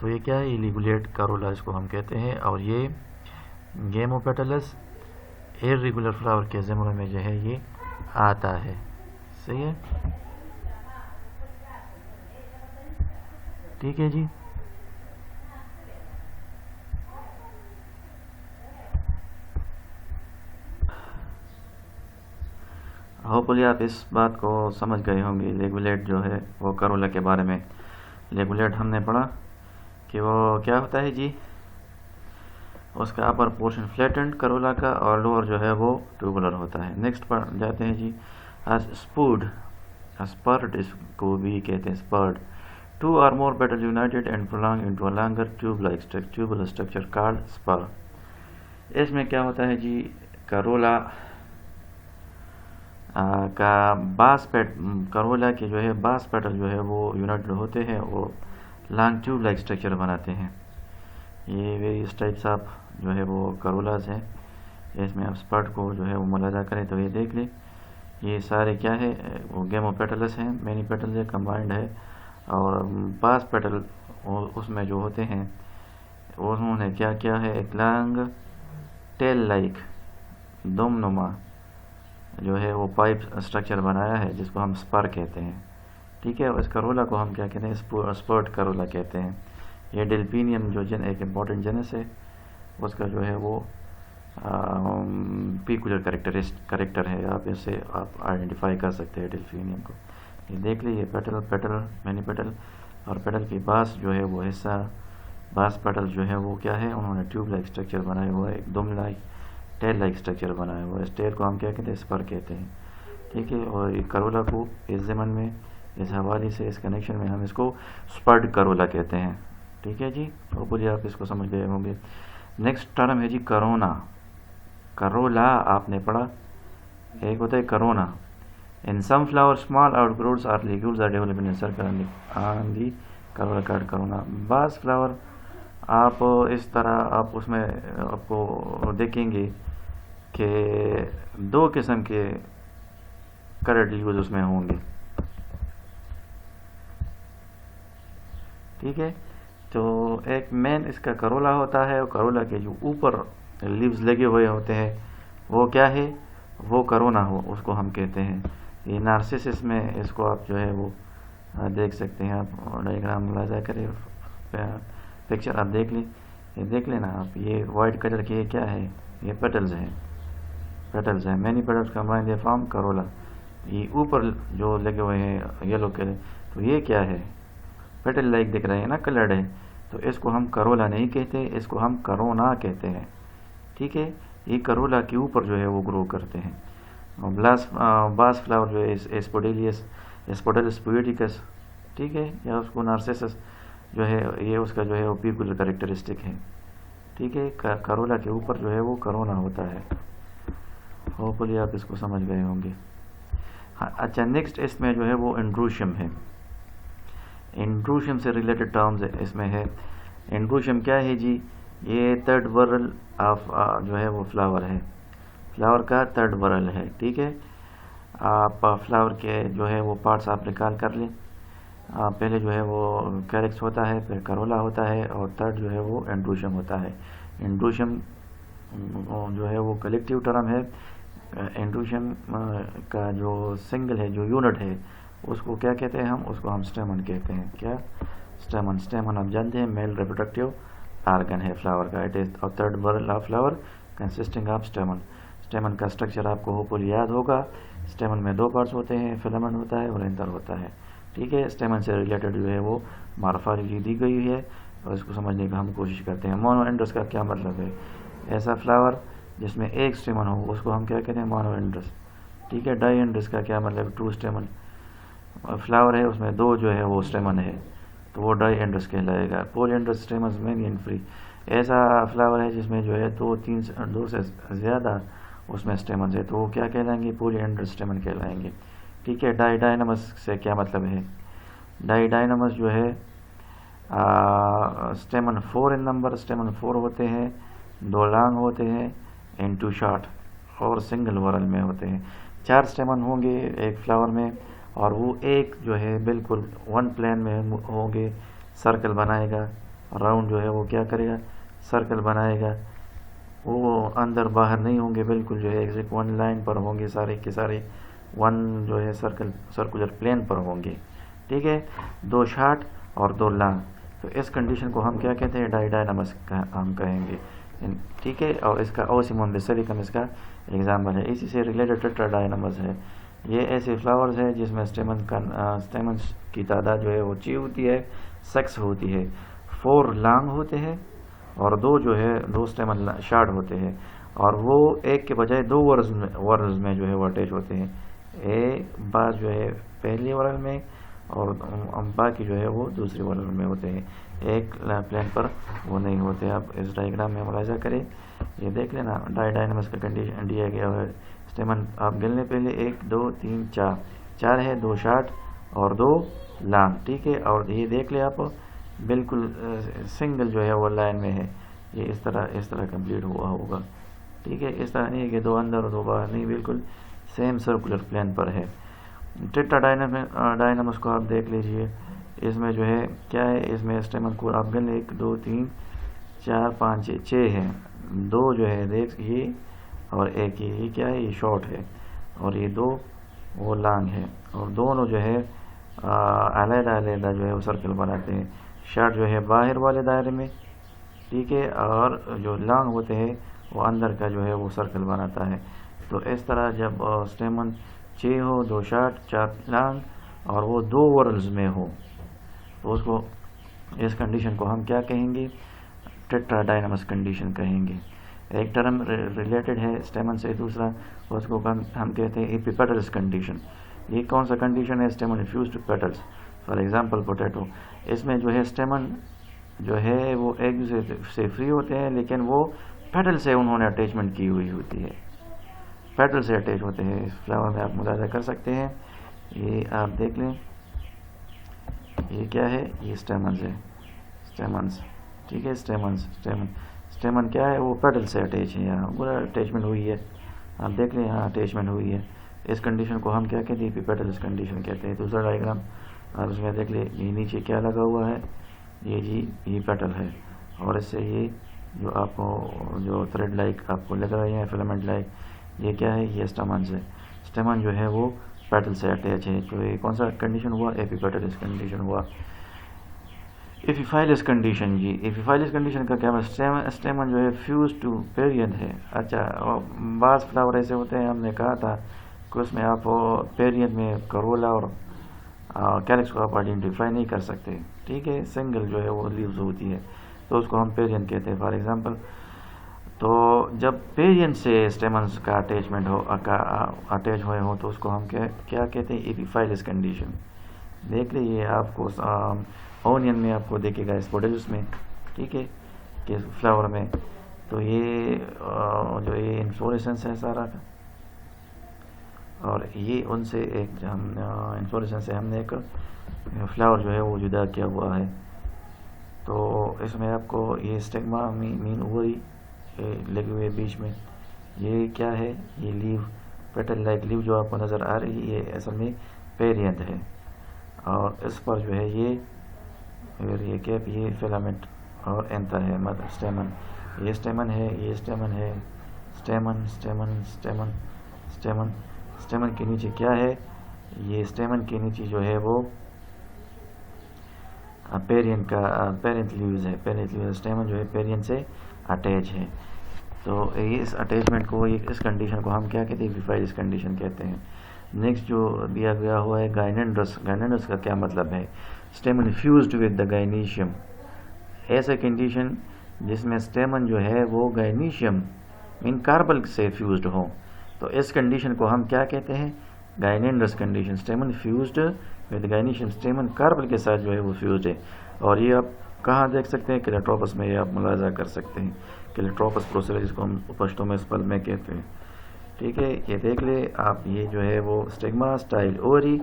تو یہ کیا ہے؟ یہ لیگولیٹ کرولا اس کو ہم کہتے ہیں، اور یہ گیمو پیٹلس ارریگولر فلاور کے زمرے میں جو ہے یہ آتا ہے. صحیح ہے، ٹھیک ہے جی. ہوپفلی آپ اس بات کو سمجھ گئے ہوں گے. لیگولیٹ جو ہے وہ کرولا کے بارے میں، لیگولیٹ ہم نے پڑھا کہ وہ کیا ہوتا ہے جی، اس کا اپر پورشن فلیٹنڈ کرولا کا، اور لوور جو ہے وہ ٹیوبولر ہوتا ہے. نیکسٹ پر جاتے ہیں جی. اسپوڈ، اسپرڈ اس کو بھی کہتے ہیں، اسپرڈ. 2 or more petals united and prolonged into a longer tubular structure called spur. اس میں کیا ہوتا ہے جی، کرولا کا کرولا کے جو ہے باس پیٹل جو ہے وہ یونائٹڈ ہوتے ہیں، وہ لانگ ٹیوب لائک اسٹرکچر بناتے ہیں. یہ ویریس ٹائپس آف جو ہے وہ کرولاز ہیں. اس میں آپ اسپرڈ کو جو ہے وہ ملاحظہ کریں تو یہ دیکھ لیں، یہ سارے کیا ہے، وہ گیمو پیٹلس ہیں، مینی پیٹل ہے، کمبائنڈ ہے. اور باس پیٹل اس میں جو ہوتے ہیں انہوں نے کیا کیا ہے، ایک لانگ ٹیل لائک دم نما جو ہے وہ پائپ اسٹرکچر بنایا ہے، جس کو ہم اسپر کہتے ہیں. ٹھیک ہے. اس کرولا کو ہم کیا کہتے ہیں، اسپرڈ کرولا کہتے ہیں. یہ ڈیلفینیم جو ایک امپورٹنٹ جنس ہے، اس کا جو ہے وہ پیکولر کریکٹر ہے. آپ اسے آپ آئیڈینٹیفائی کر سکتے ہیں ڈیلفینیم کو. یہ دیکھ لیے، پیٹل مینی پیٹل، اور پیٹل کی باس جو ہے وہ حصہ، باس پیٹل جو ہے وہ کیا ہے، انہوں نے ٹیوب لائک اسٹرکچر بنایا ہوا ہے، ایک them like tell like structure بنایا ہوا ہے. اس ٹیل کو ہم کیا کہتے ہیں، اسپر کہتے ہیں. ٹھیک ہے. اور یہ کرولا کو اس ضمن میں، اس حوالے سے، اس کنیکشن میں ہم اس کو اسپرڈ کرولا کہتے ہیں. ٹھیک ہے جی. ہوپفلی آپ اس کو سمجھ گئے ہوں گے. نیکسٹ ٹرم ہے جی کرونا. کرولا آپ نے پڑھا، ایک ہوتا ہے corona. In some flowers, small outgrowths or legules are developed in a circle on the corolla called corona. بعض فلاور آپ اس طرح آپ اس میں آپ کو دیکھیں گے کہ 2 قسم کے کلرڈ لیوز اس میں ہوں گے. ٹھیک ہے. تو ایک مین اس کا کرولا ہوتا ہے، اور کرولا کے جو اوپر لیوز لگے ہوئے ہوتے ہیں وہ کیا ہے، وہ کرونا ہو، اس کو ہم کہتے ہیں. یہ نارسیسس میں اس کو آپ جو ہے وہ دیکھ سکتے ہیں. آپ ڈائیگرام ملاحظہ کریں، پکچر آپ دیکھ لیں، یہ دیکھ لینا آپ. یہ وائٹ کلر کے یہ کیا ہے، یہ پیٹلز ہیں، many petals combine they form کرولا. یہ اوپر جو لگے ہوئے ہیں یلو کلر، تو یہ کیا ہے، پیٹل لائک دکھ رہے ہیں نا، کلرڈ ہے. تو اس کو ہم کرولا نہیں کہتے، اس کو ہم کرونا کہتے ہیں. ٹھیک ہے. یہ کرولا کے اوپر جو ہے وہ گرو کرتے ہیں. باس فلاور جو ہے اسپوڈیلس پویٹیکس، ٹھیک ہے، یا اس کو نارسیسس جو ہے، یہ اس کا جو ہے وہ پیکولر کریکٹرسٹک ہے. ٹھیک ہے. کرولا کے اوپر جو ہے وہ کرونا ہوتا ہے. ہوپفلی آپ اس کو سمجھ گئے ہوں گے. اچھا، نیکسٹ اس میں جو ہے وہ انڈروشیم ہے. انڈروشیم سے ریلیٹڈ ٹرمز اس میں ہے. انڈروشیم کیا ہے جی، یہ تھرڈ ورل آف جو ہے وہ فلاور ہے، فلاور کا تھرڈ ورل ہے. ٹھیک ہے. آپ فلاور کے جو ہے وہ پارٹس آپ نکال کر لیں. پہلے جو ہے وہ کیریکس ہوتا ہے، پھر کرولا ہوتا ہے، اور تھرڈ جو ہے وہ انڈروشیم ہوتا ہے. انڈروشیم جو ہے وہ کلیکٹیو ٹرم ہے. انڈروشیم کا جو سنگل ہے، جو یونٹ ہے، اس کو کیا کہتے ہیں، اس کو ہم اسٹیمن کہتے ہیں. کیا، اسٹیمن آپ جانتے ہیں میل ریپروڈکٹیو آرگن ہے فلاور کا. It is third whorl of flower consisting of stamen. Stamen کا اسٹرکچر آپ کو ہوپفلی یاد ہوگا. اسٹیمن میں 2 پارٹس ہوتے ہیں، فلامنٹ ہوتا ہے اور اینتھر ہوتا ہے. ٹھیک ہے. اسٹیمن سے ریلیٹڈ جو ہے وہ مارفالوجی دی گئی ہے، اور اس کو سمجھنے کا ہم کوشش کرتے ہیں. مونو اینڈرس کا کیا مطلب ہے، ایسا فلاور جس میں ایک اسٹیمن ہو، اس کو ہم کیا کہتے ہیں، مونو اینڈرس. ٹھیک ہے. ڈائی اینڈرس کا کیا مطلب، 2 اسٹیمن فلاور ہے، اس میں 2 جو ہے وہ اسٹیمن ہے، تو وہ ڈائی اینڈرس کہلائے گا. پولی اینڈرس اسٹیمنز مینی اینڈ فری، ایسا فلاور ہے جس میں جو ہے 2 سے زیادہ اس میں اسٹیمنز ہے، تو وہ کیا کہلائیں گے، پولی اینڈرس اسٹیمن کہلائیں گے. ٹھیک ہے. ڈائنمس سے کیا مطلب ہے، ڈائنمس جو ہے اسٹیمن 4 ان نمبر، اسٹیمن 4 ہوتے ہیں، 2 لانگ ہوتے ہیں اینڈ 2 شارٹ، اور سنگل ورل میں ہوتے ہیں. 4 اسٹیمن ہوں گے ایک فلاور میں، اور وہ ایک جو ہے بالکل 1 پلین میں ہوں گے، سرکل بنائے گا، راؤنڈ جو ہے وہ کیا کرے گا، سرکل بنائے گا، وہ اندر باہر نہیں ہوں گے، بالکل جو ہے ایگزیکٹ ون لائن پر ہوں گے، سارے کے سارے ون جو ہے سرکولر پلین پر ہوں گے، ٹھیک ہے، 2 شارٹ اور 2 لانگ. تو اس کنڈیشن کو ہم کیا کہتے ہیں، ڈائنامس ہم کہیں گے، ٹھیک ہے. اور اس کا اوسیموم بیسیلیکم اس کا ایگزامپل ہے. اسی سے ریلیٹڈ ٹیٹرا ڈائنامس ہے. یہ ایسے فلاورز ہیں جس میں اسٹیمنس کی تعداد جو ہے وہ 6 ہوتی ہے، سیکس ہوتی ہے، 4 لانگ ہوتے ہیں اور 2 جو ہے 2 اسٹیمن شارٹ ہوتے ہیں، اور وہ ایک کے بجائے 2 ورلز میں جو ہے وہ اٹیچ ہوتے ہیں. بعض جو ہے پہلی ورل میں اور باقی جو ہے وہ دوسری ورل میں ہوتے ہیں، ایک پلین پر وہ نہیں ہوتے. آپ اس ڈائیگرام میں ملاحظہ کریں، یہ دیکھ لینا ڈائنامس کا کنڈیشن دیا گیا ہے. اسٹیمن آپ گلنے پہلے 1 2 3 4 ہے، 2 شارٹ اور 2 لانگ، ٹھیک ہے. اور یہ دیکھ لیں آپ، بالکل سنگل جو ہے وہ لائن میں ہے. یہ اس طرح کمپلیٹ ہوا ہوگا، ٹھیک ہے. اس طرح نہیں ہے کہ 2 اندر اور 2 باہر، نہیں، بالکل سیم سرکولر پلین پر ہے. ٹیٹرا ڈائنامس کو آپ دیکھ لیجئے. اس میں جو ہے کیا ہے، اس میں اسٹیمن کو آپ گن 1 2 3 4 5 6 ہے. 2 جو ہے دیکھ یہ اور ایک یہ کیا ہے، یہ شارٹ ہے، اور یہ 2 وہ لانگ ہے، اور دونوں جو ہے علیحدہ جو ہے وہ سرکل بناتے ہیں. شارٹ جو ہے باہر والے دائرے میں، ٹھیک ہے، اور جو لانگ ہوتے ہیں وہ اندر کا جو ہے وہ سرکل بناتا ہے. تو اس طرح جب اسٹیمن 6 ہو، 2 شارٹ 4 لانگ اور وہ 2 ورلز میں ہو، تو اس کنڈیشن کو ہم کیا کہیں گے، ٹیٹرا ڈائنامس کنڈیشن کہیں گے. ایک ٹرم ریلیٹڈ ہے اسٹیمن سے، دوسرا اس کو ہم کہتے ہیں ایپی پیٹلز کنڈیشن. یہ کون سا کنڈیشن ہے، stamen infused petals. For example potato, اس میں جو ہے اسٹیمن جو ہے وہ ایک دوسرے سے فری ہوتے ہیں، لیکن وہ پیٹل سے انہوں نے اٹیچمنٹ کی ہوئی ہوتی ہے، پیٹل سے اٹیچ ہوتے ہیں. اس فلاور میں آپ ملاحظہ کر سکتے ہیں، یہ آپ دیکھ لیں، یہ کیا ہے، یہ اسٹیمنز ہے، اسٹیمنز، ٹھیک ہے. اسٹیمن کیا ہے، وہ پیٹل سے اٹیچ ہے، یہاں پورا اٹیچمنٹ ہوئی ہے، آپ دیکھ لیں یہاں اٹیچمنٹ ہوئی ہے. اس کنڈیشن کو ہم کیا کہتے ہیں، پیٹلز کنڈیشن کہتے ہیں. دوسرا ڈائیگرام آپ اس میں دیکھ لیں، یہ نیچے کیا لگا ہوا ہے، یہ پیٹل ہے، اور اس سے یہ جو آپ کو جو تھریڈ لائک آپ کو لگ رہے ہیں، فلامنٹ لائک، یہ کیا ہے، یہ اسٹیمنز ہے. اسٹیمن جو ہے وہ پیٹل سے اٹیچ ہے. تو یہ کون سا کنڈیشن ہوا، ایپی پیٹلز کنڈیشن ہوا. ایپیفائلس کنڈیشن، جی ایپیفائلس کنڈیشن کا کیا ہے، اسٹیمن جو ہے فیوز ٹو پیرینت ہے. اچھا، بعض فلاور ایسے ہوتے ہیں، ہم نے کہا تھا کہ اس میں آپ پیرینت میں کرولا اور کیلکس کو آپ آئیڈینٹیفائی نہیں کر سکتے، ٹھیک ہے. سنگل جو ہے وہ لیوز ہوتی ہے، تو اس کو ہم پیرینت کہتے ہیں. فار ایگزامپل، تو جب پیرینت سے اسٹیمنز کا اٹیچمنٹ ہو، اٹیچ ہوئے ہوں، تو اس کو ہم کیا کہتے ہیں، ایپیفائلس کنڈیشن. دیکھ لیجیے، آپ کو اونین میں آپ کو دیکھے گا، اسپوڈیلس میں، ٹھیک ہے، کہ فلاور میں. تو یہ جو یہ انفلوریسنس ہے سارا کا، اور یہ ان سے ایک انفلوریسنس سے ہم نے ایک فلاور جو ہے وہ جدا کیا ہوا ہے. تو اس میں آپ کو یہ اسٹگما مین اووری لگے ہوئے بیچ میں، یہ کیا ہے، یہ لیو، پیٹل لائک لیو جو آپ کو نظر آ رہی ہے، یہ اصل میں پیرینت ہے. اور اس پر جو ہے یہ کیپ، یہ فلامنٹ اور اینتھر ہے، مطلب اسٹیمن. یہ اسٹیمن ہے، یہ اسٹیمن ہے، اسٹیمن کے نیچے کیا ہے، یہ اسٹیمن کے نیچے جو ہے وہ پیرینت لیوز ہے. پیرینت لیوز، اسٹیمن جو ہے پیرینت سے اٹیچ ہے. تو اس اٹیچمنٹ کو، اس کنڈیشن کو ہم کیا کہتے ہیں، ایپیفائلس کنڈیشن کہتے ہیں. نیکسٹ جو دیا گیا ہوا ہے گائنینڈرس. گائنینڈرس کا کیا مطلب ہے، اسٹیمن فیوزڈ ود دا گائنیشیم. ایسا کنڈیشن جس میں اسٹیمن جو ہے وہ گائنیشیم مین کاربل سے فیوزڈ ہو، تو اس کنڈیشن کو ہم کیا کہتے ہیں، گائنینڈرس کنڈیشن. اسٹیمن فیوزڈ ود گائنیشیم، اسٹیمن کاربل کے ساتھ جو ہے وہ فیوزڈ ہے. اور یہ آپ کہاں دیکھ سکتے ہیں، کلیٹروپس میں، یہ آپ ملاحظہ کر سکتے ہیں، کلیٹروپس پروسیلا جس کو ہم پشتوں میں اسپل میں کہتے ہیں، ٹھیک ہے. یہ دیکھ لیں آپ، یہ جو ہے وہ اسٹگما اسٹائل اوری،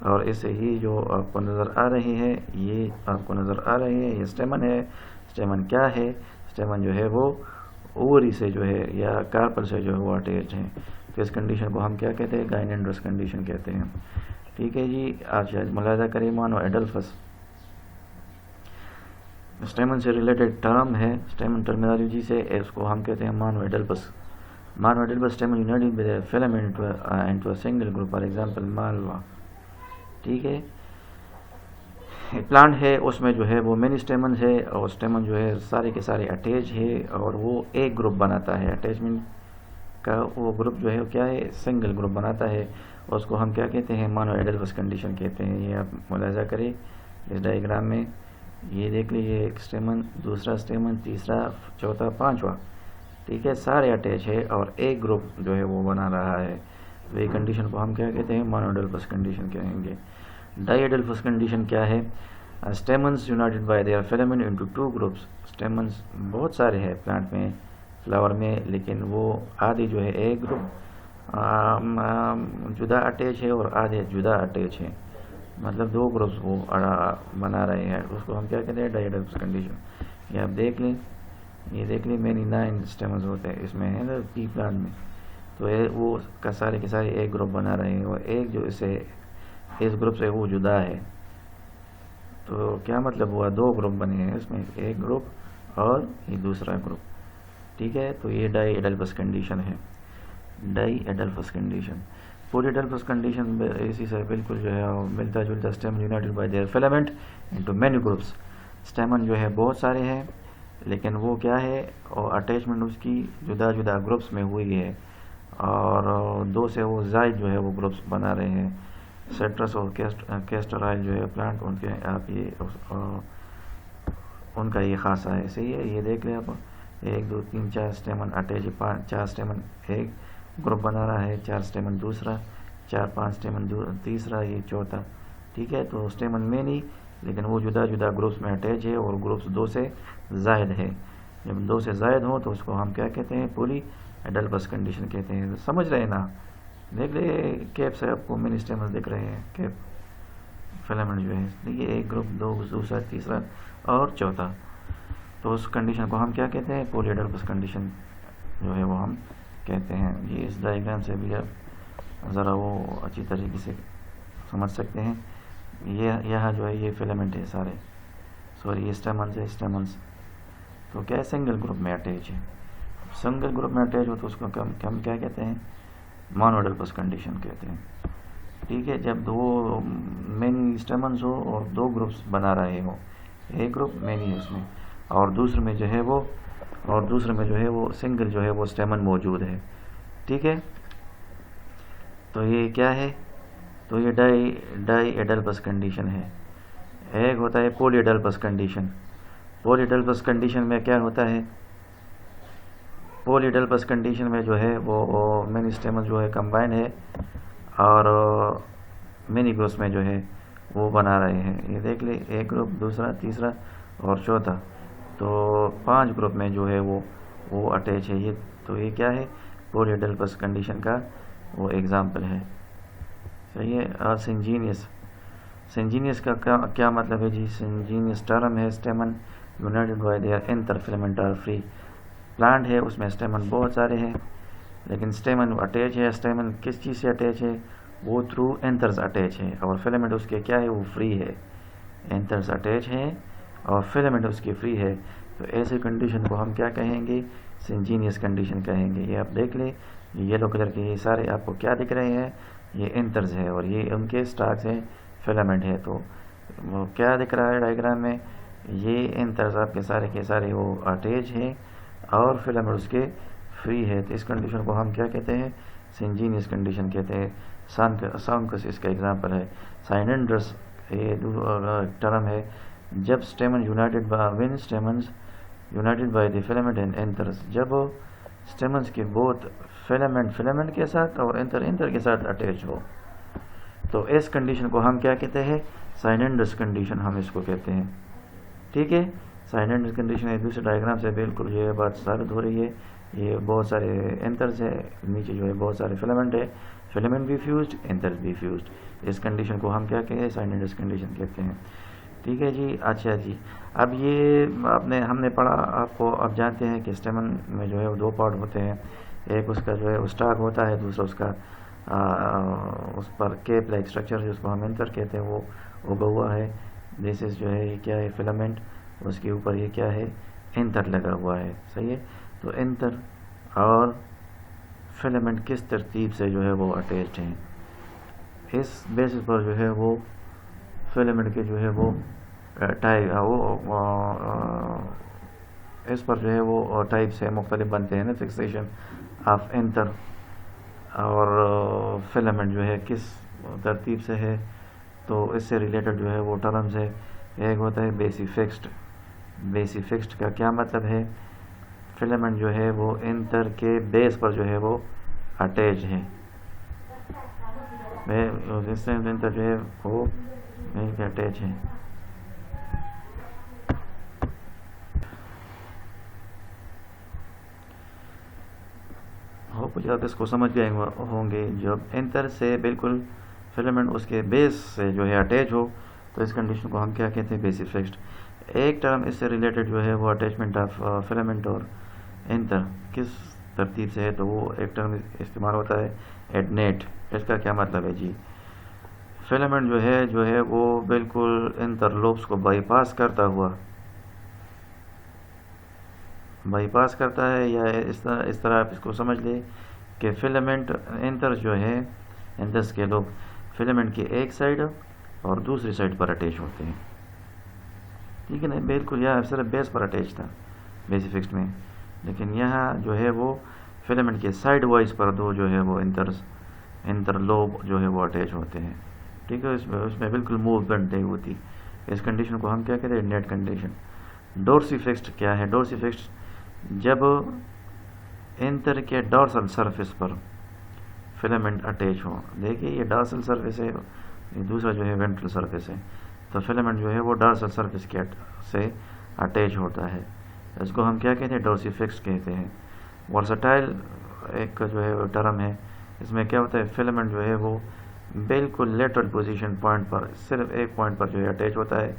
اور اسے ہی جو آپ کو نظر آ رہی ہے، یہ آپ کو نظر آ رہی ہے، یہ اسٹیمن ہے. اسٹیمن کیا ہے، اسٹیمن جو ہے وہ اوری سے جو ہے یا کارپل سے جو ہے وہ اٹیچ ہے. تو اس کنڈیشن کو ہم کیا کہتے ہیں، گائنینڈرس کنڈیشن کہتے ہیں، ٹھیک ہے جی. آپ شاید ملاحظہ کریں، مانو ایڈلفس. اسٹیمن سے ریلیٹڈ ٹرم ہے اسٹیمن ٹرمینالوجی سے، اس کو ہم کہتے ہیں monadelphous. Monadelphous stamen united with filament into single group, for example malva. ٹھیک ہے، پلانٹ ہے، اس میں جو ہے وہ مینی اسٹیمنز ہے، اور اسٹیمن جو ہے سارے کے سارے اٹیچ ہے، اور وہ ایک گروپ بناتا ہے. اٹیچمنٹ کا وہ گروپ جو ہے کیا ہے، سنگل گروپ بناتا ہے، اور اس کو ہم کیا کہتے ہیں، مانویڈلپس کنڈیشن کہتے ہیں. یہ آپ ملاحظہ کریں اس ڈائیگرام میں، یہ دیکھ لیجیے، ایک اسٹیمن، دوسرا اسٹیمن، تیسرا، چوتھا، پانچواں. ٹھیک ہے، سارے اٹیچ ہے اور ایک گروپ جو ہے وہ بنا رہا ہے. تو یہ کنڈیشن کو ہم کیا کہتے ہیں، مانویڈلپس کنڈیشن کہیں گے. ڈائی ایڈلپس کنڈیشن کیا ہے، stamens united by their filament into two groups. Stamens بہت سارے ہیں پلانٹ میں، فلاور میں، لیکن وہ آدھے جو ہے ایک گروپ جدا اٹیچ ہے اور آدھے جدا اٹیچ ہے، مطلب دو گروپس وہ بنا رہے ہیں. اس کو ہم کیا کہتے ہیں، ڈائی ایڈلپس کنڈیشن. یہ آپ دیکھ لیں، یہ دیکھ لیں، مینی 9 اسٹیمنز ہوتے ہیں اس میں ہے نا پی پلانٹ میں. تو وہ سارے کے سارے ایک گروپ بنا رہے ہیں، اور ایک جو اسے اس گروپ سے وہ جدا ہے. تو کیا مطلب ہوا، دو گروپ بنے ہیں اس میں، ایک گروپ اور یہ دوسرا گروپ. ٹھیک ہے، تو یہ ڈائی ایڈلپس کنڈیشن ہے. ڈائی ایڈلپس کنڈیشن. پولی ایڈلپس کنڈیشن اسی سے بالکل جو ہے ملتا جلتا، stamen united by their filament into many groups. Stamen جو ہے بہت سارے ہیں، لیکن وہ کیا ہے، اور اٹیچمنٹ اس کی جدا جدا گروپس میں ہوئی ہے، اور دو سے وہ زائد جو ہے وہ گروپس بنا رہے ہیں. سیٹرس اور کیسٹر آئل جو ہے پلانٹ، ان کے آپ یہ ان کا یہ خاصہ ہے. صحیح ہے، یہ دیکھ لیں آپ، 1 2 3 4 اسٹیمن اٹیچ، 4 اسٹیمن ایک گروپ بنا رہا ہے، 4 اسٹیمن دوسرا، 4 5 اسٹیمن تیسرا، یہ چوتھا. ٹھیک ہے، تو اسٹیمن میں نہیں، لیکن وہ جدا جدا گروپس میں اٹیچ ہے، اور گروپس 2 سے زائد ہے. جب 2 سے زائد ہوں تو اس کو ہم کیا کہتے ہیں، پولی ایڈلپس کنڈیشن کہتے ہیں. سمجھ رہے ہیں نا؟ دیکھ لیں کیپ سے آپ کو مینی اسٹیمنز دکھ رہے ہیں، کیپ فلامنٹ جو ہے، دیکھیے ایک گروپ، دو، دوسرا، تیسرا اور چوتھا. تو اس کنڈیشن کو ہم کیا کہتے ہیں، پولی ایڈلپس کنڈیشن جو ہے وہ ہم کہتے ہیں. یہ اس ڈائیگرام سے بھی آپ ذرا وہ اچھی طریقے سے سمجھ سکتے ہیں. یہاں جو ہے یہ فلامنٹ ہے سارے، سوری یہ اسٹیمنز ہے، اسٹیمنز تو کیا سنگل گروپ میں اٹیچ ہے. سنگل گروپ میں اٹیچ ہو تو اس کو ہم کیا کہتے ہیں، مانویڈلپس کنڈیشن کہتے ہیں. ٹھیک ہے، جب دو مینی اسٹیمنز ہو اور 2 گروپس بنا رہے ہو، ایک گروپ مینی اس میں، اور دوسرے میں جو ہے وہ سنگل جو ہے وہ اسٹیمن موجود ہے. ٹھیک ہے، تو یہ کیا ہے، تو یہ ڈائی ایڈلپس کنڈیشن ہے. ایک ہوتا ہے پولی ایڈلپس کنڈیشن. پولی ایڈلپس کنڈیشن میں کیا ہوتا ہے، پولی ایڈلپس کنڈیشن میں جو ہے وہ مینی اسٹیمن جو ہے کمبائن ہے، اور مینی گروپس میں جو ہے وہ بنا رہے ہیں. یہ دیکھ لیں، ایک گروپ، دوسرا، تیسرا اور چوتھا، تو 5 گروپ میں جو ہے وہ اٹیچ ہے. یہ کیا ہے، پولی ایڈلپس کنڈیشن کا وہ ایگزامپل ہے. صحیح ہے. اور سنجینیس کا کیا مطلب ہے جی، سنجینیس ٹرم ہے stamen united by their inter filament are free. Plant ہے، اس میں اسٹیمن بہت سارے ہیں، لیکن اسٹیمن اٹیچ ہے. اسٹیمن کس چیز سے اٹیچ ہے، وہ تھرو اینتھرز اٹیچ ہے، اور فلامنٹ اس کے کیا ہے، وہ فری ہے. اینتھرز اٹیچ ہے اور فلامنٹ اس کی فری ہے. تو ایسی کنڈیشن کو ہم کیا کہیں گے، سنجینیس کنڈیشن کہیں گے. یہ آپ دیکھ لیں، یلو کلر کے یہ سارے آپ کو کیا دکھ رہے ہیں، یہ اینتھرز ہے، اور یہ ان کے سٹاکس ہیں، فلامنٹ ہے. تو وہ کیا دکھ رہا ہے ڈائیگرام میں، یہ اینتھرز آپ کے سارے وہ اٹیچ ہیں، اور فلامنٹ اس کے فری ہے. تو اس کنڈیشن کو ہم کیا کہتے ہیں، سنجینیس کنڈیشن کہتے ہیں. سانکس اس کا ایگزامپل ہے. سائننڈرس یہ ٹرم ہے، جب stamen when stamens united by the filament and anthers, جب اسٹیمنز کے بہت فلامنٹ کے ساتھ اور اینتھر کے ساتھ اٹیچ ہو، تو اس کنڈیشن کو ہم کیا کہتے ہیں، سائننڈرس کنڈیشن ہم اس کو کہتے ہیں. ٹھیک ہے، سائننڈرس کنڈیشن ایک دوسرے ڈائیگرام سے بالکل یہ بات ثابت ہو رہی ہے. یہ بہت سارے اینتھرز ہے، نیچے جو ہے بہت سارے فلامنٹ ہے، فلامنٹ بھی فیوزڈ، اینتھرز بھی فیوزڈ. اس کنڈیشن کو ہم کیا کہتے ہیں، سائننڈرس کنڈیشن کہتے ہیں. ٹھیک ہے جی. اچھا جی، اب یہ ہم نے پڑھا، آپ کو اب جانتے ہیں کہ اسٹیمن میں جو ہے وہ 2 پارٹ ہوتے ہیں. ایک اس کا جو ہے اسٹاک ہوتا ہے، دوسرا اس کا اس پر کیپ لائک اسٹرکچر جس کو ہم اینتھر کہتے ہیں وہ اگا ہوا ہے. دس از جو ہے کیا ہے، فلامنٹ. اس کے اوپر یہ کیا ہے انتر لگا ہوا ہے. صحیح ہے. تو انتر اور فلامنٹ کس ترتیب سے جو ہے وہ اٹیچڈ ہیں، اس بیسس پر جو ہے وہ فلامنٹ کے جو ہے وہ اس پر جو ہے وہ ٹائپ سے مختلف بنتے ہیں نا. فکسیشن آف انتر اور فلامنٹ جو ہے کس ترتیب سے ہے، تو اس سے ریلیٹڈ جو ہے وہ ٹرمز ہے. ایک ہوتا ہے بیسی فکسڈ. بیسی فکسڈ کا کیا مطلب ہے، فلامنٹ جو ہے وہ انتر کے بیس پر جو ہے وہ اٹیچ ہے. اس سے انتر جو ہے وہ اٹیچ ہے. ہوپفلی آپ اس کو سمجھ گئے ہوں گے. جب انتر سے بالکل فلامنٹ اس کے بیس سے جو ہے اٹیچ ہو تو اس کنڈیشن کو ہم کیا کہتے ہیں، بیسی فکسڈ. ایک ٹرم اس سے ریلیٹڈ جو ہے وہ اٹیچمنٹ آف فلامنٹ اور انتر کس ترتیب سے ہے، تو وہ ایک ٹرم استعمال ہوتا ہے ایڈنیٹ. اس کا کیا مطلب ہے جی، فلامنٹ جو ہے وہ بالکل انتر لوبس کو بائی پاس کرتا ہے، یا اس طرح آپ اس کو سمجھ لیں کہ فلامنٹ انتر جو ہے انترس کے لوب فلامنٹ کی ایک سائڈ اور دوسری سائڈ پر اٹیچ ہوتے ہیں. ٹھیک ہے نا، بالکل یہاں صرف بیس پر اٹیچ تھا بیسی فکسڈ میں، لیکن یہاں جو ہے وہ فلامنٹ کے سائڈ وائز پر دو جو ہے وہ انتر لوب جو ہے وہ اٹیچ ہوتے ہیں. ٹھیک ہے، اس میں بالکل موومنٹ نہیں ہوتی. اس کنڈیشن کو ہم کیا کہتے ہیں، نیٹ کنڈیشن. ڈورسی فکسڈ کیا ہے، ڈورسی فکسڈ جب انتر کے ڈارسل سرفیس پر فلامنٹ اٹیچ ہو. دیکھیے یہ ڈارسل سرفیس ہے، یہ دوسرا جو ہے وینٹرل سرفیس ہے، تو فلامنٹ جو ہے وہ ڈارسل سرفیس سے اٹیچ ہوتا ہے. اس کو ہم کیا کہتے ہیں، ڈورسی فکسڈ کہتے ہیں. ورسٹائل ایک جو ہے ٹرم ہے، اس میں کیا ہوتا ہے، فلامنٹ جو ہے وہ بالکل لیٹرل پوزیشن پوائنٹ پر صرف ایک پوائنٹ پر جو ہے اٹیچ ہوتا ہے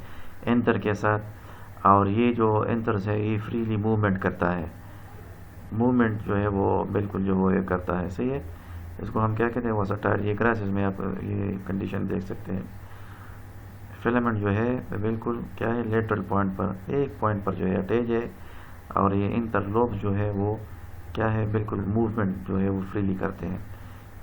انتر کے ساتھ، اور یہ جو انتر ہے یہ فریلی موومنٹ کرتا ہے. موومنٹ جو ہے وہ بالکل جو وہ یہ کرتا ہے. صحیح ہے. اس کو ہم کیا کہتے ہیں، ورسٹائل. یہ گراسز میں آپ یہ کنڈیشن دیکھ سکتے ہیں. فلامنٹ جو ہے بالکل کیا ہے، لیٹرل پوائنٹ پر ایک پوائنٹ پر جو ہے اٹیچ ہے، اور یہ انتر لوب جو ہے وہ کیا ہے، بالکل موومنٹ جو ہے وہ فریلی کرتے ہیں.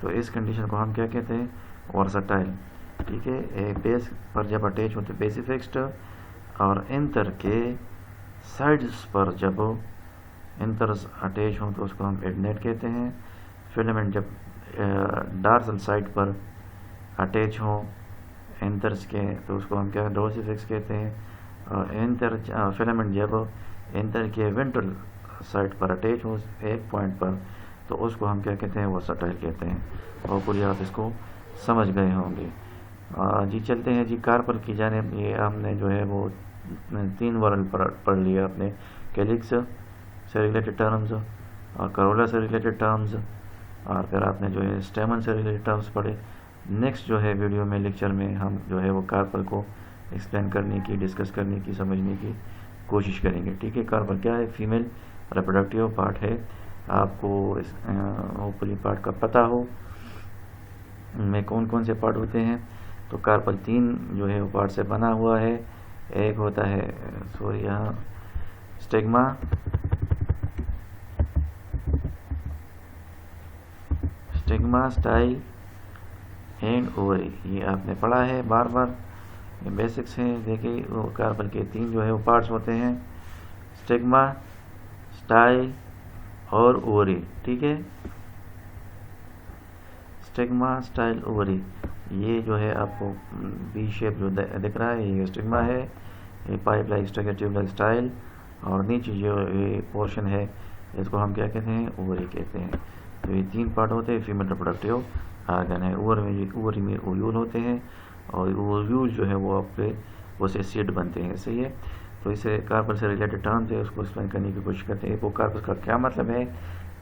تو اس کنڈیشن کو ہم کیا کہتے ہیں، ورسٹائل. ٹھیک ہے. بیس پر جب اٹیچ ہوتے بیسی فکسڈ، اور انتر کے سائڈز پر جب انترز اٹیچ ہوں تو اس کو ہم ایڈنیٹ کہتے ہیں. فلامنٹ جب ڈارسل سائڈ پر اٹیچ ہوں انترز کے تو اس کو ہم کیا ڈورسی فکس کہتے ہیں. اور فلامنٹ جب انتر کے وینٹرل سائڈ پر اٹیچ ہو ایک پوائنٹ پر تو اس کو ہم کیا کہتے ہیں، ورسٹائل کہتے ہیں. اور پوری آپ اس کو سمجھ گئے ہوں گے. جی چلتے ہیں جی کارپل کی جانب. یہ ہم نے جو ہے وہ 3 ورڈ پڑھ لیا اپنے، کیلکس سے ریلیٹڈ ٹرمز اور کرولا سے ریلیٹڈ ٹرمز، اور پھر آپ نے جو ہے اسٹیمن سے ریلیٹڈ ٹرمز پڑھے. نیکسٹ جو ہے ویڈیو میں لیکچر میں ہم جو ہے وہ کارپل کو ایکسپلین کرنے کی، ڈسکس کرنے کی، سمجھنے کی کوشش کریں گے. ٹھیک ہے. کارپل کیا ہے، فیمیل ریپروڈکٹیو پارٹ ہے. آپ کو اس اوپری پارٹ کا پتہ ہو میں کون سے پارٹ ہوتے ہیں. تو کارپل 3 جو ہے وہ پارٹ سے بنا ہوا ہے. ایک ہوتا ہے یہاں اسٹگما، سٹائل اینڈ اووری. یہ آپ نے پڑھا ہے بار بار، یہ بیسکس ہیں. دیکھیے وہ کارپل کے 3 جو ہے وہ پارٹس ہوتے ہیں، اسٹگما، سٹائل اور اووری. ٹھیک ہے. Stigma, style, اووری. یہ جو ہے آپ کو بی شیپ جو دکھ رہا ہے یہ اسٹگما ہے، یہ pipe like structure tube like style, اور نیچے جو یہ پورشن ہے اس کو ہم کیا کہتے ہیں، اووری کہتے ہیں. تو یہ 3 پارٹ ہوتے ہیں. فیمیل ریپروڈکٹیو آرگن ہے. اووری میں اویول ہوتے ہیں، اور اویول جو ہے وہ آپ پہ وہ سے سیڈ بنتے ہیں. صحیح ہے. تو اسے کارپل سے ریلیٹڈ ٹرمز ہے، اس کو ایکسپلین کرنے کی کوشش کرتے ہیں. وہ کارپل کا کیا مطلب ہے،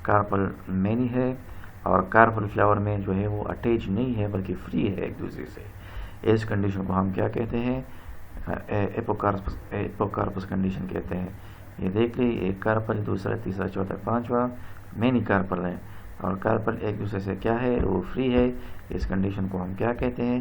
کارپل مینی ہے، اور کارپل فلاور میں جو ہے وہ اٹیچ نہیں ہے بلکہ فری ہے ایک دوسرے سے. اس کنڈیشن کو ہم کیا کہتے ہیں، ایپوکارپس کنڈیشن کہتے ہیں. یہ دیکھ لیں، ایک کارپل، دوسرا، تیسرا، چوتھا، پانچواں مینی کارپل ہے، اور کارپل ایک دوسرے سے کیا ہے، وہ فری ہے. اس کنڈیشن کو ہم کیا کہتے ہیں،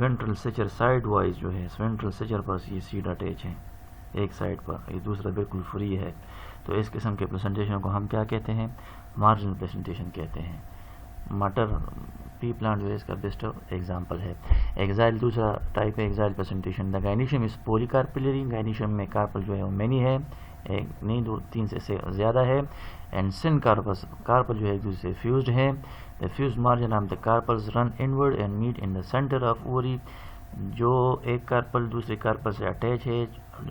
وینٹرل سچر سائڈ وائز جو ہے وینٹرل سچر پر یہ سیڈ اٹیچ ہے ایک سائڈ پر, یہ دوسرا بالکل فری ہے. تو اس قسم کے پریزنٹیشن کو ہم کیا کہتے ہیں؟ مارجنل پریزنٹیشن کہتے ہیں. مٹر پی پلانٹ جو ہے اس کا بیسٹ ایگزامپل ہے. ایگزائل دوسرا ٹائپ ہے ایگزائل پریزنٹیشن. دا گائنیشیم اس پولی کارپلری, گائنیشیم میں کارپل جو ہے وہ مینی ہے, ایک نہیں دو تین سے زیادہ ہے. اینڈ سن کارپس, کارپل جو ہے ایک دوسرے سے فیوزڈ ہے. The fused margin of the carpels run inward and meet in the centre of ovary. جو ایک کارپل دوسرے کارپل سے اٹیچ ہے,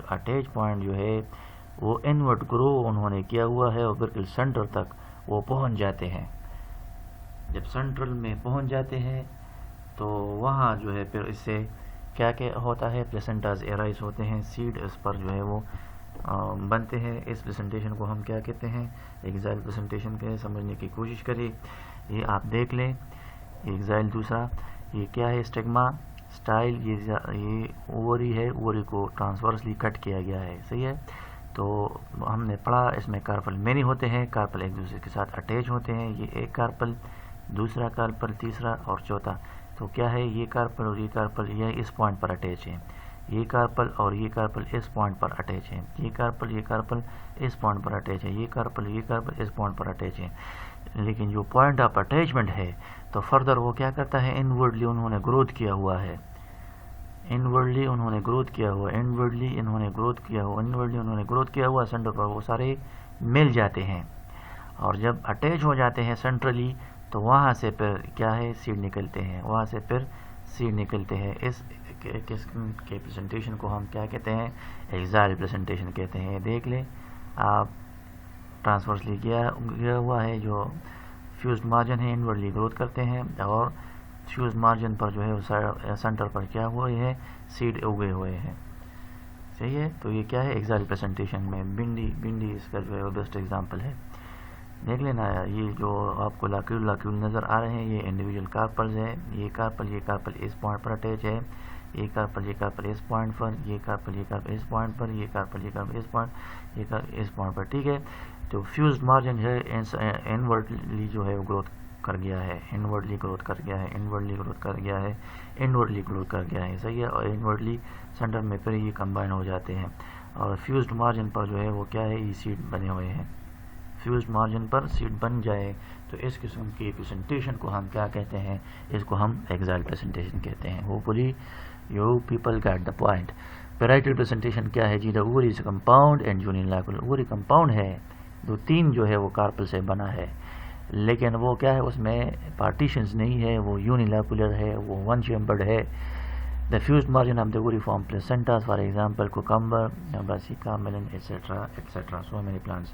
اٹیچ پوائنٹ جو ہے وہ انورڈ گرو انہوں نے کیا ہوا ہے اور بالکل سینٹر تک وہ پہنچ جاتے ہیں. جب سینٹرل میں پہنچ جاتے ہیں تو وہاں جو ہے پھر اس سے کیا کیا ہوتا ہے؟ پلیسنٹاز ایرائز ہوتے ہیں, سیڈ اس پر جو ہے وہ بنتے ہیں. اس پریزنٹیشن کو ہم کیا کہتے ہیں؟ ایگزائل پریزنٹیشن کے سمجھنے کی کوشش کریں. یہ آپ دیکھ لیں ایگزائل دوسرا, یہ کیا ہے؟ اسٹگما سٹائل, یہ اووری ہے, اووری کو ٹرانسورسلی کٹ کیا گیا ہے, صحیح ہے. تو ہم نے پڑھا اس میں کارپل مینی ہوتے ہیں, کارپل ایک دوسرے کے ساتھ اٹیچ ہوتے ہیں. یہ ایک کارپل, دوسرا کارپل, تیسرا اور چوتھا. تو کیا ہے؟ یہ کارپل اور یہ کارپل یہ اس پوائنٹ پر اٹیچ ہیں, یہ کارپل اور یہ کارپل اس پوائنٹ پر اٹیچ ہیں, یہ کارپل اس پوائنٹ پر اٹیچ ہے, یہ کارپل اس پوائنٹ پر اٹیچ ہے. لیکن جو پوائنٹ آف اٹیچمنٹ ہے تو فردر وہ کیا کرتا ہے؟ انورڈلی انہوں نے گروتھ کیا ہوا ہے, انورڈلی انہوں نے گروتھ کیا ہوا, انورڈلی انہوں نے گروتھ کیا ہوا, انورڈلی انہوں نے گروتھ کیا ہوا. سینٹر پر وہ سارے مل جاتے ہیں اور جب اٹیچ ہو جاتے ہیں سینٹرلی تو وہاں سے پھر کیا ہے؟ سیڈ نکلتے ہیں, وہاں سے پھر سیڈ نکلتے ہیں. اس قسم کے پریزنٹیشن کو ہم کیا کہتے ہیں؟ ایگزائل پریزنٹیشن کہتے ہیں. دیکھ لیں آپ, ٹرانسورسلی گیا ہوا ہے جو فیوزڈ مارجن ہے, انورڈلی گروتھ کرتے ہیں اور فیوزڈ مارجن پر جو ہے سینٹر پر کیا ہوئے ہے؟ سیڈ اگے ہوئے ہیں, صحیح ہے. تو یہ کیا ہے؟ ایگزائل پریزنٹیشن میں بنڈی اس کا جو ہے وہ بیسٹ ایگزامپل ہے. دیکھ لینا, یہ جو آپ کو لاکیول نظر آ رہے ہیں یہ انڈیویجول کارپلز ہیں. یہ کارپل اس پوائنٹ پر اٹیچ ہے, یہ کارپل اس پوائنٹ پر, یہ کارپل اس پوائنٹ پر, یہ کارپل اس پوائنٹ پر, ٹھیک ہے. تو فیوزڈ مارجن جو ہے انورڈلی جو ہے وہ گروتھ کر گیا ہے, انورڈلی گروتھ کر گیا ہے, صحیح ہے. اور انورڈلی سینٹر میں پھر یہ کمبائن ہو جاتے ہیں اور فیوزڈ مارجن پر جو ہے وہ کیا ہے؟ یہ سیڈ بنے ہوئے ہیں. فیوزڈ مارجن پر سیڈ بن جائے تو اس قسم کی پریزنٹیشن کو ہم کیا کہتے ہیں؟ اس کو ہم ایگزائل پریزنٹیشن کہتے ہیں. Hopefully you people get the point. Parietal placentation کیا ہے جی؟ The ovary is compound and unilocular. Ovary compound ہے, دو تین جو ہے وہ کارپل سے بنا ہے, لیکن وہ کیا ہے؟ اس میں پارٹیشنز نہیں ہے, وہ یونیلیکولر ہے, وہ ون چیمبرڈ ہے. The fused margin of the ovary form placentas, for example cucumber, brassica, melon, etcetera, so many plants.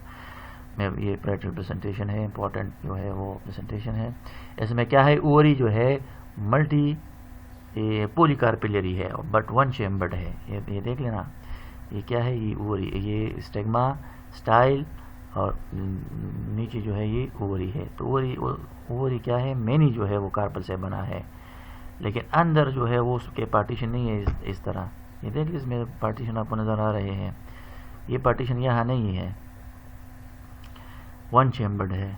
میں یہ پیرائٹل پریزنٹیشن ہے, امپورٹنٹ جو ہے وہ پریزنٹیشن ہے. اس میں کیا ہے؟ اووری جو ہے ملٹی پولی کارپلری ہے بٹ ون چیمبرڈ ہے. یہ دیکھ لینا, یہ کیا ہے؟ یہ اووری, یہ اسٹگما سٹائل اور نیچے جو ہے یہ اووری ہے. تو اووری کیا ہے؟ مینی جو ہے وہ کارپل سے بنا ہے, لیکن اندر جو ہے وہ اس کے پارٹیشن نہیں ہے اس طرح. یہ دیکھ لیں, اس میں پارٹیشن آپ کو نظر آ رہے ہیں, یہ پارٹیشن یہاں نہیں ہے, ون چیمبرڈ ہے,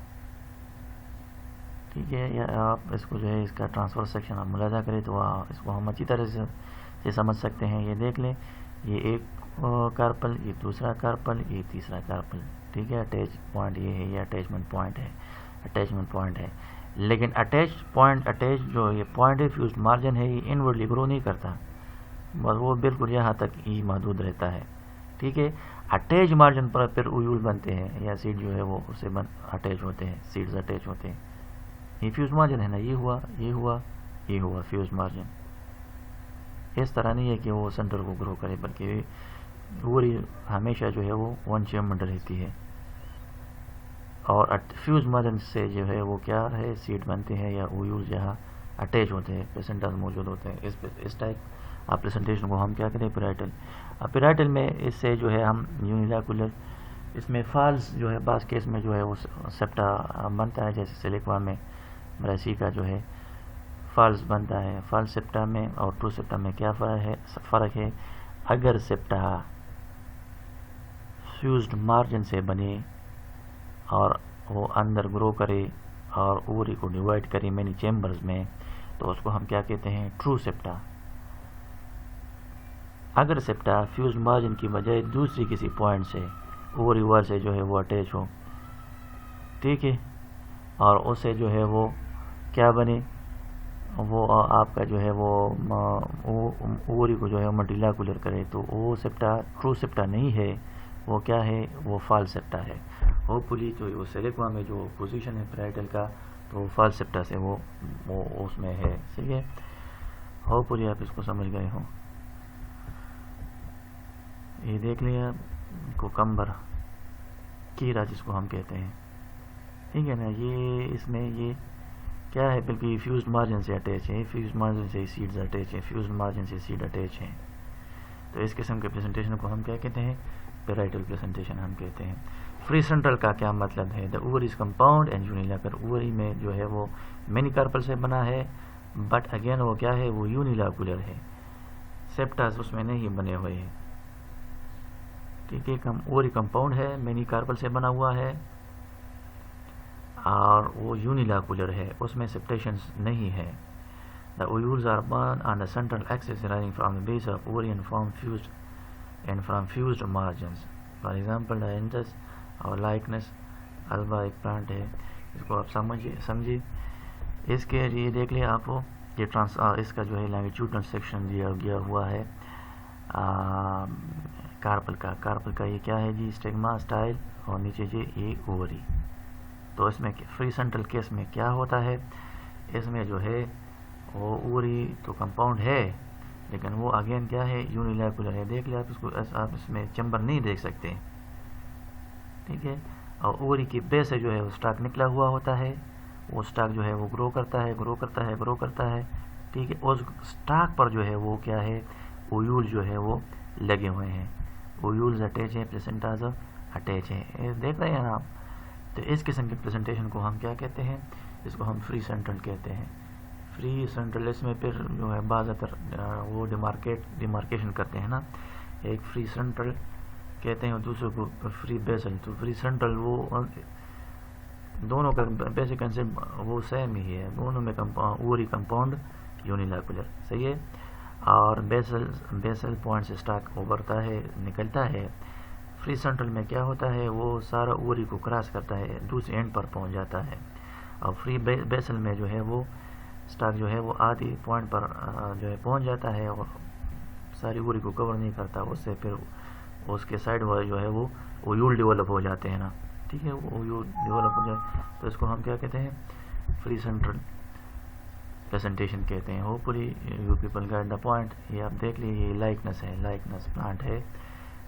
ٹھیک ہے. یا آپ اس کو جو ہے اس کا ٹرانسفر سیکشن آپ ملاحظہ کریں تو اس کو ہم اچھی طرح سے سمجھ سکتے ہیں. یہ دیکھ لیں, یہ ایک کارپل, یہ دوسرا کارپل, یہ تیسرا کارپل, ٹھیک ہے. اٹیچ پوائنٹ یہ ہے, یہ اٹیچمنٹ پوائنٹ ہے. لیکن اٹیچ جو یہ پوائنٹ ہے فیوزڈ مارجن ہے, یہ انورڈلی گرو نہیں کرتا, بس وہ بالکل یہاں تک ہی محدود رہتا ہے, ٹھیک ہے. اٹیچ مارجن پر پھر اویول بنتے ہیں یا سیڈ جو ہے وہ اس سے اٹیچ ہوتے ہیں, سیڈز اٹیچ ہوتے ہیں. یہ فیوز مارجن ہے نا, یہ ہوا فیوز مارجن. اس طرح نہیں ہے کہ وہ سینٹر کو گرو کرے, بلکہ اووری ہمیشہ جو ہے وہ ون چیمبرڈ رہتی ہے اور فیوز مارجن سے جو ہے وہ کیا ہے؟ سیڈ بنتے ہیں یا اویولز یہاں اٹیچ ہوتے ہیں, پلیسنٹاز موجود ہوتے ہیں. اس ٹائپ آپ پریزنٹیشن کو ہم کیا کریں؟ پیرائٹل. پیرائٹل میں اس سے جو ہے ہم یونیلیکولر, اس میں فالز جو ہے بعض کیس میں جو ہے وہ سیپٹا بنتا ہے, جیسے سلیکوا میں براسی کا جو ہے فالز بنتا ہے. فالز سیپٹا میں اور ٹرو سیپٹا میں کیا فرق ہے؟ اگر سیپٹا فیوزڈ مارجن سے بنے اور وہ اندر گرو کرے اور اووری کو ڈیوائڈ کرے مینی چیمبرز میں, تو اس کو ہم کیا کہتے ہیں؟ ٹرو سیپٹا. اگر سیپٹا فیوزڈ مارجن کی بجائے دوسری کسی پوائنٹ سے اووری وال سے جو ہے وہ اٹیچ ہو، ٹھیک ہے، اور اسے جو ہے وہ کیا بنے، وہ آپ کا جو ہے وہ اووری کو جو ہے ملٹیلاکولر کرے، تو وہ سیپٹا ٹرو سیپٹا نہیں ہے، وہ کیا ہے، وہ فالس سیپٹا ہے. ہوپ فلی تو وہ سیلیکوا میں جو پوزیشن ہے پیرائٹل کا، تو فالس سیپٹا سے وہ اس میں ہے. صحیح ہے، ہوپ فلی آپ اس کو سمجھ گئے ہوں. یہ دیکھ لیا کوکمبر کیرا جس کو ہم کہتے ہیں، ٹھیک ہے نا. یہ اس میں یہ کیا ہے، بلکہ فیوزڈ مارجن سے اٹیچ ہے، فیوزڈ مارجن سے سیڈز اٹیچ ہیں، فیوزڈ مارجن سے سیڈ اٹیچ ہیں. تو اس قسم کے پریزنٹیشن کو ہم کیا کہتے ہیں، پیرائٹل پریزنٹیشن ہم کہتے ہیں. فری سینٹرل کا کیا مطلب ہے، the ovary is compound and unilocular. Ovary میں جو ہے وہ مینی کارپل سے بنا ہے، بٹ اگین وہ کیا ہے، وہ یونیلاکولر ہے، سیپٹاز اس میں نہیں بنے ہوئے ہیں. ٹھیک ہے، اووری کمپاؤنڈ ہے، مینی کارپل سے بنا ہوا ہے، اور وہ یونیلاکولر ہے، اس میں سیپٹیشنز نہیں ہے. The ovules are born on the central axis running from the base of ovary and from fused margins. For example, the intus اور likeness alba ایک پلانٹ ہے، اس کو آپ سمجھیے. اس کے یہ دیکھ لیں آپ کو، یہ اس کا جو ہے لانگیٹیوڈنل سیکشن دیا گیا ہوا ہے کارپل کا یہ کیا ہے جی، اسٹیگما اسٹائل، اور نیچے جی یہ اووری. تو اس میں فری سینٹرل کیس میں کیا ہوتا ہے، اس میں جو ہے وہ اووری تو کمپاؤنڈ ہے، لیکن وہ اگین کیا ہے، یونیلاکولر ہے. دیکھ لیں آپ اس کو، آپ اس میں چمبر نہیں دیکھ سکتے، ٹھیک ہے. اور اووری کی بیس سے جو ہے وہ سٹاک نکلا ہوا ہوتا ہے، وہ سٹاک جو ہے وہ گرو کرتا ہے، ٹھیک ہے. اس سٹاک پر جو ہے وہ کیا ہے، اویول جو ہے وہ لگے ہوئے ہیں، اویولز اٹیچ ہیں، پلیسنٹاز اٹیچ ہیں. دیکھ رہے ہیں نا آپ. تو اس قسم کی پریزنٹیشن کو ہم کیا کہتے ہیں، اس کو ہم فری سینٹرل کہتے ہیں. فری سینٹرل اس میں پھر جو ہے بعض وہ ڈیمارکیشن کرتے ہیں نا، ایک فری سینٹرل کہتے ہیں اور دوسرے کو فری بیسل. تو فری سینٹرل وہ دونوں کا بیسک کنسیپٹ وہ سیم ہی ہے، دونوں میں اووری کمپاؤنڈ یونیلاکولر. صحیح ہے. اور بیسل پوائنٹ سے سٹاک ابھرتا ہے، نکلتا ہے. فری سینٹرل میں کیا ہوتا ہے، وہ سارا اووری کو کراس کرتا ہے، دوسرے اینڈ پر پہنچ جاتا ہے. اور فری بیسل میں جو ہے وہ سٹاک جو ہے وہ آدھی پوائنٹ پر جو ہے پہنچ جاتا ہے، اور ساری اووری کو کور نہیں کرتا. اس سے پھر اس کے سائڈ والے جو ہے وہ اویول ڈیولپ ہو جاتے ہیں نا، ٹھیک ہے، وہ اویول ڈیولپ ہو جائے. تو اس کو ہم کیا کہتے ہیں، فری سینٹرل پریزنٹیشن کہتے ہیں. Hopefully you people get the point. یہ آپ دیکھ لیجیے، یہ لائکنس پلانٹ ہے.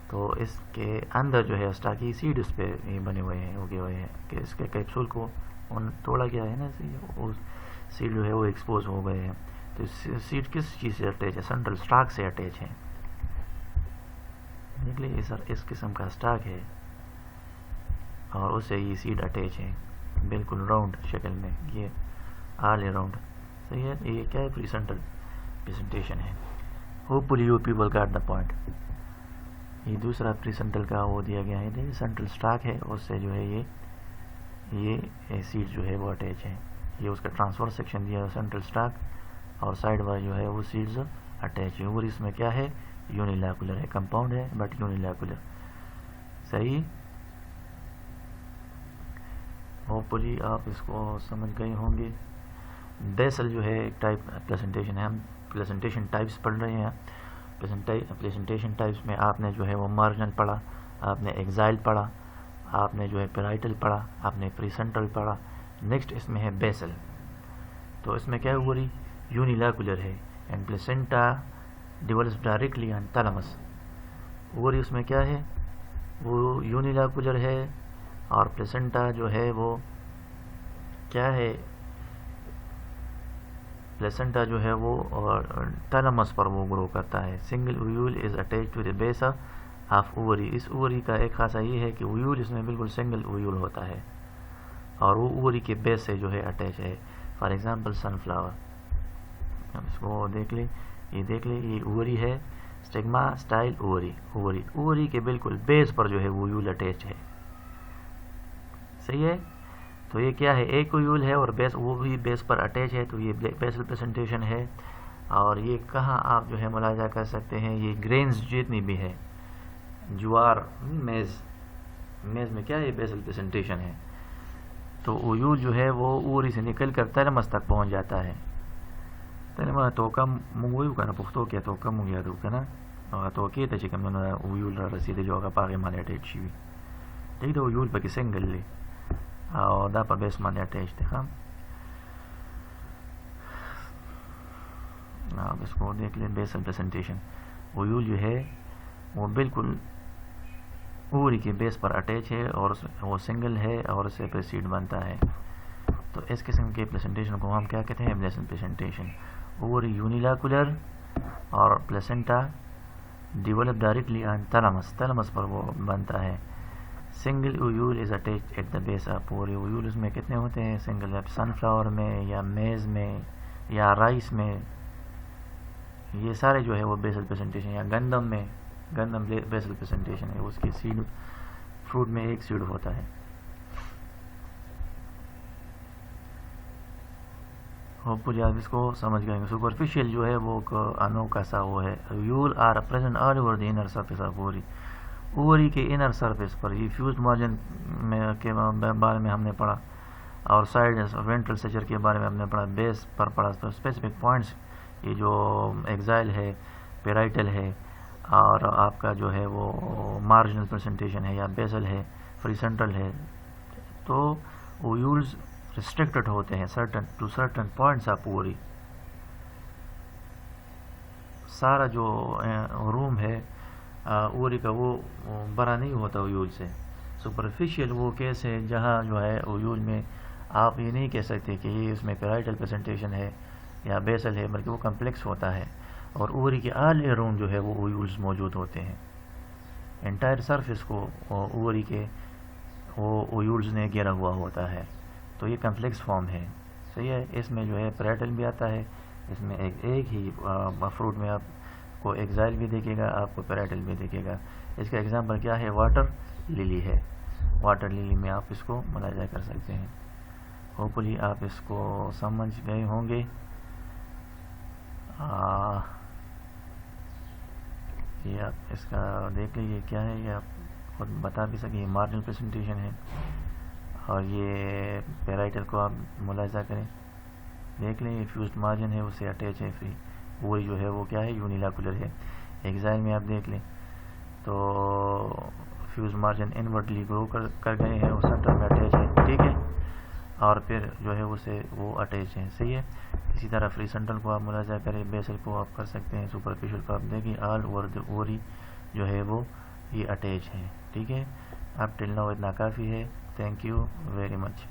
تو اس کے اندر جو ہے اسٹاکی سیڈ اس پہ بنے ہوئے ہیں، اگے ہوئے ہیں، کہ اس کے کیپسول کو توڑا گیا ہے نا، سیڈ جو ہے وہ ایکسپوز ہو گئے ہیں. تو سیڈ کس چیز سے اٹیچ ہے، سینٹرل سٹاک سے اٹیچ ہے. نکلے یہ سر اس قسم کا سٹاک ہے، اور اس سے یہ سیڈ اٹیچ ہے بالکل راؤنڈ شکل میں، یہ آل راؤنڈ. صحیح ہے. یہ کیا ہے، فری سینٹرل پریزنٹیشن ہے. Hope fully you people got the point. یہ دوسرا فری سینٹرل کا وہ دیا گیا ہے، سینٹرل سٹاک ہے، اس سے جو ہے یہ سیڈ جو ہے وہ اٹیچ ہے. یہ اس کا ٹرانسفر سیکشن دیا ہے، سینٹرل سٹاک، اور سائڈ وائز جو ہے وہ سیڈز اٹیچ ہے. اور اس میں کیا ہے، یونیلاکولر ہے، کمپاؤنڈ ہے بٹ یونیلاکولر. صحیح. ہوپ فلی آپ اس کو سمجھ گئے ہوں گے. بیسل جو ہے ایک ٹائپ پریزنٹیشن ہے. ہم پریزنٹیشن ٹائپس پڑھ رہے ہیں. پریزنٹیشن ٹائپس میں آپ نے جو ہے وہ مارجنل پڑھا، آپ نے ایگزائل پڑھا، آپ نے جو ہے پیرائٹل پڑھا، آپ نے فری سینٹرل پڑھا. نیکسٹ اس میں ہے بیسل. تو اس میں کیا ہوا، یونیلاکولر ہے، and placenta develops directly on thalamus. اور اس میں کیا ہے، وہ یونیلاکولر ہے، اور پلیسنٹا جو ہے وہ کیا ہے، پلیسنٹا جو ہے وہ تھیلمس پر وہ گرو کرتا ہے. Single ovule is attach to the base of ovary. اس اووری کا ایک خاصہ یہ ہے کہ اویول اس میں بالکل سنگل اویول ہوتا ہے، اور وہ اووری کے بیس سے جو ہے اٹیچ ہے. For example sunflower. اس کو دیکھ لیں، یہ دیکھ لیں، یہ اووری ہے، اسٹیگما اسٹائل اووری کے بالکل بیس پر جو ہے وہ اویول اٹیچ ہے. صحیح ہے. تو یہ کیا ہے، ایک اویول ہے اور بیس وہ بھی بیس پر اٹیچ ہے. تو یہ بیسل پریزنٹیشن ہے. اور یہ کہاں آپ جو ہے ملاحظہ کر سکتے ہیں، یہ گرینز جتنی بھی ہے، جوار، میز میں کیا ہے بیسل پریزنٹیشن ہے، تو اویول جو ہے وہ اوری سے نکل کر تلمس تک پہنچ جاتا ہے. تلمس توکا مونږ وایو کنه پښتو کې توکا مونږ یادو کنه، هغه توکې ته چې کوم نه اویول را رسیدلی جو هغه په هغې باندې اټیچ شوي ٹھیک ده. اویول پکې سنګل دی او دا په بیس باندې اٹیچ دی. ښه آپ اس کو دیکھ لیں. بیسل پریزنٹیشن اویول جو ہے وہ بالکل اوری کے بیس پر اٹیچ ہے اور وہ سنگل ہے اور اس سے پریسیڈ بنتا ہے. تو اس قسم کے پریزنٹیشن کو ہم کیا کہتے ہیں؟ Bessel presentation. اوری یونیلاکولر اور پلیسنٹا ڈیولپ ڈائریکٹلی آن تلمس پر وہ بنتا ہے. Single ovule is attach at the base of ovary. Ovule اس میں کتنے ہوتے ہیں؟ سنگل. سن فلاور میں یا میز میں یا رائس میں، یہ سارے جو ہے وہ بیسل پریزنٹیشن. یا گندم میں، گندم بیسل پریزنٹیشن ہے، اس کی سیڈ، فروٹ میں ایک سیڈ ہوتا ہے. ہوپ کو آپ اس کو سمجھ گئے. سپرفیشیل جو ہے وہ انوکھا سا وہ ہے. Ovule are present all over the inner surface of ovary. Ovary کے انر سرفیس پر یہ فیوزڈ مارجن کے بارے میں ہم نے پڑھا، اور سائڈ وینٹرل سیچر کے بارے میں ہم نے پڑھا. بیس پر پڑھا تو اسپیسیفک پوائنٹس، یہ جو ایگزائل ہے، پیرائٹل ہے، اور آپ کا جو ہے وہ مارجنل پریزنٹیشن ہے یا بیسل ہے، فری سینٹرل ہے. تو اویولز ریسٹرکٹڈ ہوتے ہیں ٹو سرٹن پوائنٹس آف اوری. سارا جو روم ہے اوری کا وہ بڑا نہیں ہوتا اویول سے. سپرفیشیل وہ کیس ہے جہاں جو ہے اویول میں آپ یہ نہیں کہہ سکتے کہ یہ اس میں پیرائٹل پریزنٹیشن ہے یا بیسل ہے، بلکہ وہ کمپلیکس ہوتا ہے. اور اوری کے آل اراؤنڈ جو ہے وہ اویولز موجود ہوتے ہیں. انٹائر سرفیس کو اوری کے وہ اویولز نے گھیرا ہوا ہوتا ہے. تو یہ کمپلیکس فارم ہے. صحیح ہے. اس میں جو ہے پیرائٹل بھی آتا ہے، اس میں ایک ہی فروٹ میں آپ کو ایگزائل بھی دیکھے گا، آپ کو پیرائٹل بھی دیکھے گا. اس کا ایگزامپل کیا ہے؟ واٹر لیلی ہے. واٹر لیلی میں آپ اس کو ملاحظہ کر سکتے ہیں. ہوپفلی آپ اس کو سمجھ گئے ہوں گے. یہ آپ اس کا دیکھ لیجیے کیا ہے، یہ آپ خود بتا بھی سکیں. یہ مارجنل پریزنٹیشن ہے اور یہ پیرائٹل کو آپ ملاحظہ کریں، دیکھ لیں. یہ فیوزڈ مارجن ہے، اسے اٹیچ ہے. فری وہی جو ہے وہ کیا ہے؟ یونیلاکولر ہے. ایگزائل میں آپ دیکھ لیں تو فیوز مارجن انورٹلی گرو کر گئے ہیں، وہ سینٹر میں اٹیچ ہے. ٹھیک ہے. اور پھر جو ہے اسے وہ اٹیچ ہیں. صحیح ہے. اسی طرح فری سینٹرل کو آپ ملاحظہ کریں، بیسل کو آپ کر سکتے ہیں. سپرفیشل کو آپ دیکھیں، آل اوور دی اوری جو ہے وہ یہ اٹیچ ہیں. ٹھیک ہے. اب ٹل ناؤ اتنا کافی ہے. Thank you very much.